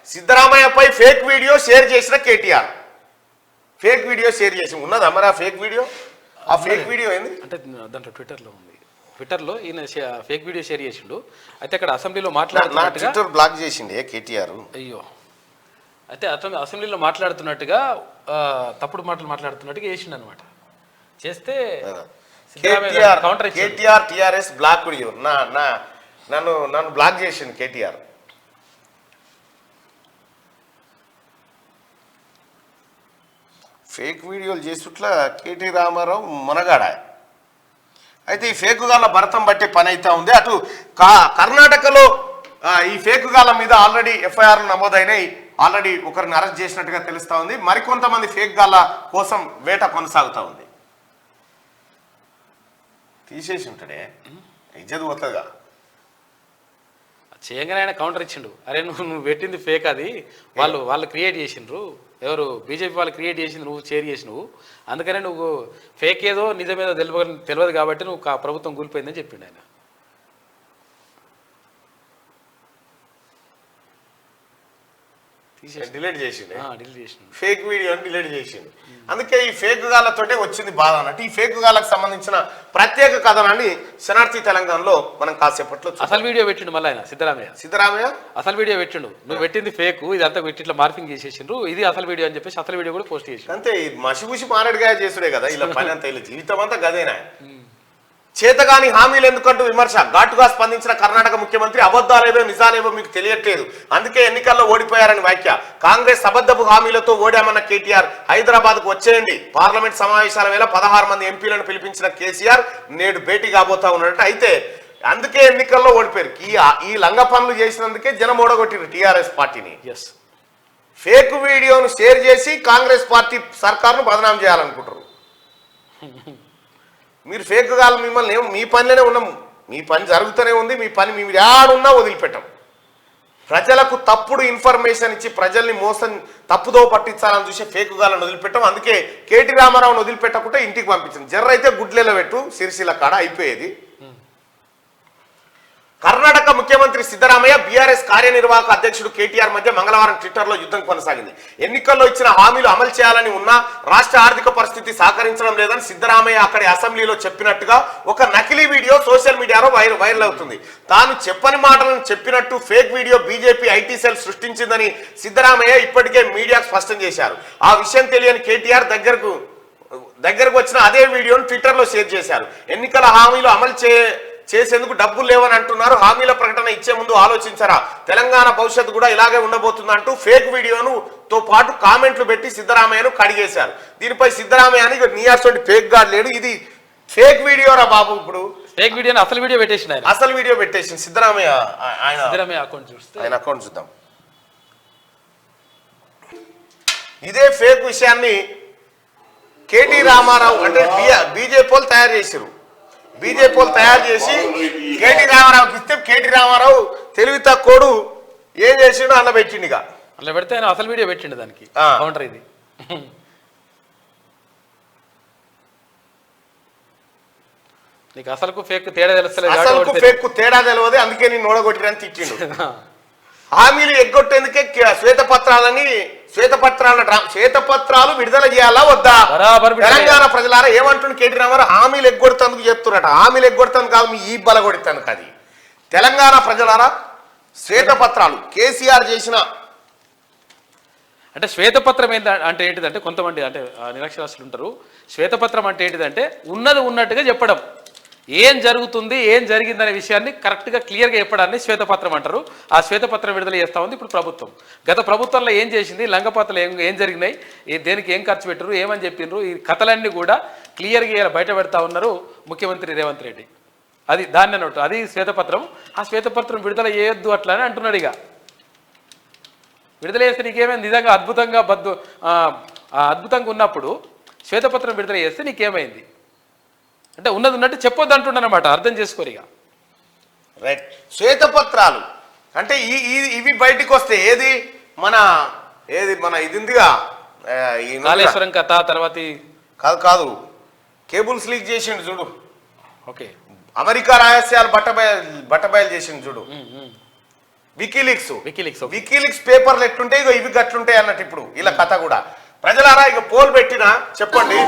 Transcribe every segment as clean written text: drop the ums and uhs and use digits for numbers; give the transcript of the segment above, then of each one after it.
సిద్ధరామయ్యపై fake video share చేసిన KTR. Fake video share చేసి ఉన్నదా మరి ఆ ఫేక్ వీడియో? ఆ ఫేక్ వీడియో ఏంది అంటే దాంట్లో ట్విట్టర్లో ఉంది. ట్విట్టర్లో ఈయన ఫేక్ వీడియో షేర్ చేసిండు. అయితే అక్కడ అసెంబ్లీలో మాట్లాడుతున్నట్టుగా ట్విట్టర్ బ్లాక్ చేసిండే కేటీఆర్. అయ్యో. అయితే అసెంబ్లీలో మాట్లాడుతున్నట్టుగా తప్పుడు మాటలు మాట్లాడుతున్నట్టుగా చేసిండు అనమాట. చేస్తే కేటీఆర్ టిఆర్ఎస్ బ్లాక్ వీడియో నన్ను బ్లాక్ చేసిండు కేటీఆర్. ఫేక్ వీడియోలు చేస్తుట్లా కేటీ రామారావు మునగాడ. అయితే ఈ ఫేకుగాళ్ళ భరతం బట్టే పని అయితే ఉంది. అటు కర్ణాటకలో ఈ ఫేకుగాళ్ళ మీద ఆల్రెడీ ఎఫ్ఐఆర్లు నమోదైనాయి. ఆల్రెడీ ఒకరిని అరెస్ట్ చేసినట్టుగా తెలుస్తా ఉంది. మరికొంతమంది ఫేక్ గాళ్ళ కోసం వేట కొనసాగుతూ ఉంది. తీసేసి ఉంటాడే, ఇజ్జత్ పోతుందిగా. చేయగానే ఆయన కౌంటర్ ఇచ్చిండు. అరే నువ్వు పెట్టింది ఫేక్, అది వాళ్ళు క్రియేట్ చేసిండ్రు, ఎవరు బీజేపీ వాళ్ళు క్రియేట్ చేసింది, నువ్వు షేర్ చేసి నువ్వు, అందుకనే నువ్వు ఫేక్ ఏదో నిజమేదో తెలియదు కాబట్టి నువ్వు ప్రభుత్వం కూలిపోయిందని చెప్పిండు ఆయన. డిలీట్ చేసిండు ఫేక్ వీడియోని డిలీట్ చేసిండు. అందుకే ఈ ఫేక్ గాళ్ళతోటే వచ్చింది బాధ అన్నట్టు. ఈ ఫేక్ గాళ్ళకు సంబంధించిన ప్రత్యేక కథనాన్ని శనార్థి తెలంగాణలో మనం కాసేపట్లో అసలు వీడియో పెట్టిండు. మళ్ళీ ఆయన సిద్ధరామయ్య అసలు వీడియో పెట్టిండు. నువ్వు పెట్టింది ఫేక్, ఇదంతా పెట్టి ఇట్లా మార్పింగ్ చేసేసిండ్రు, ఇది అసలు వీడియో అని చెప్పేసి అసలు వీడియో కూడా పోస్ట్ చేసి అంతే. మసిపూసి మారేడుగా చేసుడే కదా ఇలా పని అంతా. ఇలా జీవితం అంతా గదేనా. చేతగాని హామీలు ఎందుకంటూ విమర్శ. ఘాటుగా స్పందించిన కర్ణాటక ముఖ్యమంత్రి అబద్ధాలేవో నిజాలేవో మీకు తెలియట్లేదు, అందుకే ఎన్నికల్లో ఓడిపోయారని వ్యాఖ్య. కాంగ్రెస్ అబద్ధపు హామీలతో ఓడామన్న కేటీఆర్ హైదరాబాద్కు వచ్చేయండి. పార్లమెంట్ సమావేశాల వేళ 16 మంది ఎంపీలను పిలిపించిన కేసీఆర్ నేడు భేటీ కాబోతా ఉన్నట్టు. అయితే అందుకే ఎన్నికల్లో ఓడిపోయారు. ఈ లంగ పనులు చేసినందుకే జనం ఓడగొట్టిరు టీఆర్ఎస్ పార్టీని. ఫేక్ వీడియోను షేర్ చేసి కాంగ్రెస్ పార్టీ సర్కార్ను బదనాం చేయాలనుకుంటారు. మీరు ఫేక్ గాలు మిమ్మల్ని మీ పనిలోనే ఉన్నాము, మీ పని జరుగుతూనే ఉంది, మీ పని మీరు యాడున్నా వదిలిపెట్టాం. ప్రజలకు తప్పుడు ఇన్ఫర్మేషన్ ఇచ్చి ప్రజల్ని మోసం తప్పుదో పట్టించాలని చూసే ఫేక్ గాలను వదిలిపెట్టాం. అందుకే కేటీ రామారావును వదిలిపెట్టకుండా ఇంటికి పంపించాం. జర్ర అయితే గుడ్లెలో పెట్టు సిరిసిల్ల కాడ అయిపోయేది. కర్ణాటక ముఖ్యమంత్రి సిద్ధరామయ్య బీఆర్ఎస్ కార్యనిర్వాహక అధ్యక్షుడు కేటీఆర్ మధ్య మంగళవారం ట్విట్టర్లో యుద్ధం కొనసాగింది. ఎన్నికల్లో ఇచ్చిన హామీలు అమలు చేయాలని ఉన్నా రాష్ట్ర ఆర్థిక పరిస్థితి సహకరించడం లేదని సిద్ధరామయ్య అక్కడి అసెంబ్లీలో చెప్పినట్టుగా ఒక నకిలీ వీడియో సోషల్ మీడియాలో వైరల్ అవుతుంది. తాను చెప్పని మాటలను చెప్పినట్టు fake video BJP IT cell సృష్టించిందని సిద్ధరామయ్య ఇప్పటికే మీడియాకు స్పష్టం చేశారు. ఆ విషయం తెలియని కేటీఆర్ దగ్గరకు వచ్చిన అదే వీడియోను ట్విట్టర్లో షేర్ చేశారు. ఎన్నికల హామీలు అమలు చేసేందుకు డబ్బులు లేవని అంటున్నారు. హామీల ప్రకటన ఇచ్చే ముందు ఆలోచించారా? తెలంగాణ భవిష్యత్తు కూడా ఇలాగే ఉండబోతుందంటూ ఫేక్ వీడియోను తో పాటు కామెంట్లు పెట్టి సిద్ధరామయ్యను కడిగేశారు. దీనిపై సిద్ధరామయ్యని నీయాసోటి ఫేక్ గా లేడు, ఇది ఫేక్ వీడియోరా బాబు. ఇప్పుడు ఫేక్ వీడియో అసలు వీడియో పెట్టేసింది ఆయన. అసలు వీడియో పెట్టేసింది సిద్ధరామయ్య. సిద్ధరామయ్య అకౌంట్ చూస్తే ఆయన అకౌంట్ చూద్దాం. ఇదే ఫేక్ విషయాన్ని కేటీ రామారావు అంటే బీజేపీ వాళ్ళు తయారు చేశారు. బీజేపీ వాళ్ళు తయారు చేసి కేటీ రామారావుకి ఇస్తే కేటీ రామారావు తెలివి తక్కువడు ఏం చేసిండు అన్న పెట్టిండిగా. అట్లా పెడితే ఆయన అసలు వీడియో పెట్టిండు దానికి కౌంటర్. ఇది నీకు అసలుకు ఫేక్ తేడా తెలుస్తలేదు. అసలుకు ఫేక్ తేడా తెలియదు, అందుకే నేను నోడగొట్టిరని తిట్టిండు. హామీలు ఎగ్గొట్టేందుకే శ్వేతపత్రాలు విడుదల చేయాలా వద్దా? తెలంగాణ ప్రజలారా ఏమంటుంది కేటీ రామారావు? హామీలు ఎగ్గొడుతందుకు చెప్తున్నట. హామీలు ఎగ్గొడుతుంది కాదు, మీ ఈ బలగొడుతాను అది. తెలంగాణ ప్రజలారా శ్వేతపత్రాలు కేసీఆర్ చేసిన అంటే శ్వేతపత్రం అంటే ఏంటిదంటే, కొంతమంది అంటే నిరక్షరాస్యులు ఉంటారు. శ్వేతపత్రం అంటే ఏంటిదంటే ఉన్నది ఉన్నట్టుగా చెప్పడం, ఏం జరుగుతుంది ఏం జరిగిందనే విషయాన్ని కరెక్ట్గా క్లియర్గా చెప్పడాన్ని శ్వేతపత్రం అంటారు. ఆ శ్వేతపత్రం విడుదల చేస్తూ ఉంది ఇప్పుడు ప్రభుత్వం. గత ప్రభుత్వంలో ఏం చేసింది, లంగపత్రాలు ఏం జరిగినాయి, దేనికి ఏం ఖర్చు పెట్టారు, ఏమని చెప్పిండ్రు, ఈ కథలన్నీ కూడా క్లియర్గా బయట పెడతా ఉన్నారు ముఖ్యమంత్రి రేవంత్ రెడ్డి. అది దాన్ని అన్నట్టు, అది శ్వేతపత్రం. ఆ శ్వేతపత్రం విడుదల చేయొద్దు అట్లా అని అంటున్నాడు. ఇక విడుదల చేస్తే నీకేమైంది? నిజంగా అద్భుతంగా ఉన్నప్పుడు శ్వేతపత్రం విడుదల చేస్తే నీకేమైంది అంటే ఉన్నది ఉన్నట్టు చెప్పొద్దు అంటున్నానమాట. అర్థం చేసుకోరు ఇక. రైట్. శ్వేతపత్రాలు అంటే ఇవి బయటికి వస్తే ఏది మన ఇది ఉందిగా కాళేశ్వరం కథ తర్వాత కాదు కేబుల్స్ లీక్ చేసిండు చూడు. ఓకే. అమెరికా రహస్యాలు బట్టబయలు చేసిండు చూడు. వికీలీక్స్ వికీలీక్స్ వికీలీక్స్ పేపర్లు ఎట్లుంటాయి ఇగో ఇవి గట్లుంటాయి అన్నట్టు ఇప్పుడు ఇలా కథ కూడా. ప్రజలారా ఇక పోల్ పెట్టినా చెప్పండి.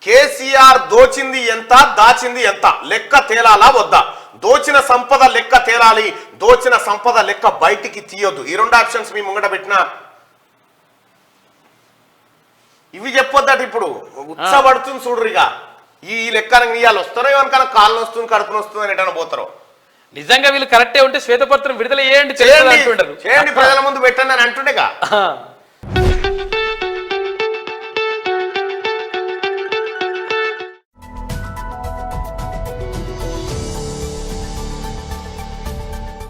కేసీఆర్ దోచింది ఎంత దాచింది ఎంత లెక్క తేలాలా వద్దా? దోచిన సంపద లెక్క తేలాలి, దోచిన సంపద లెక్క బయటికి తీయొద్దు. ఈ రెండు ఆప్షన్స్ మీ ముంగట పెట్టినా ఇవి చెప్పొద్దట. ఇప్పుడు ఉత్సపడుతుంది చూడరుగా ఈ లెక్కన ఇవాళ వస్తారో ఏమన్నా కాళ్ళు వస్తుంది కడుపున వస్తుంది అని ఎటన్నా పోతారో. నిజంగా వీళ్ళు కరెక్టే ఉంటే శ్వేతపత్రం విడుదల చేయండి చేయండి ప్రజల ముందు పెట్టండి అని అంటుండేగా.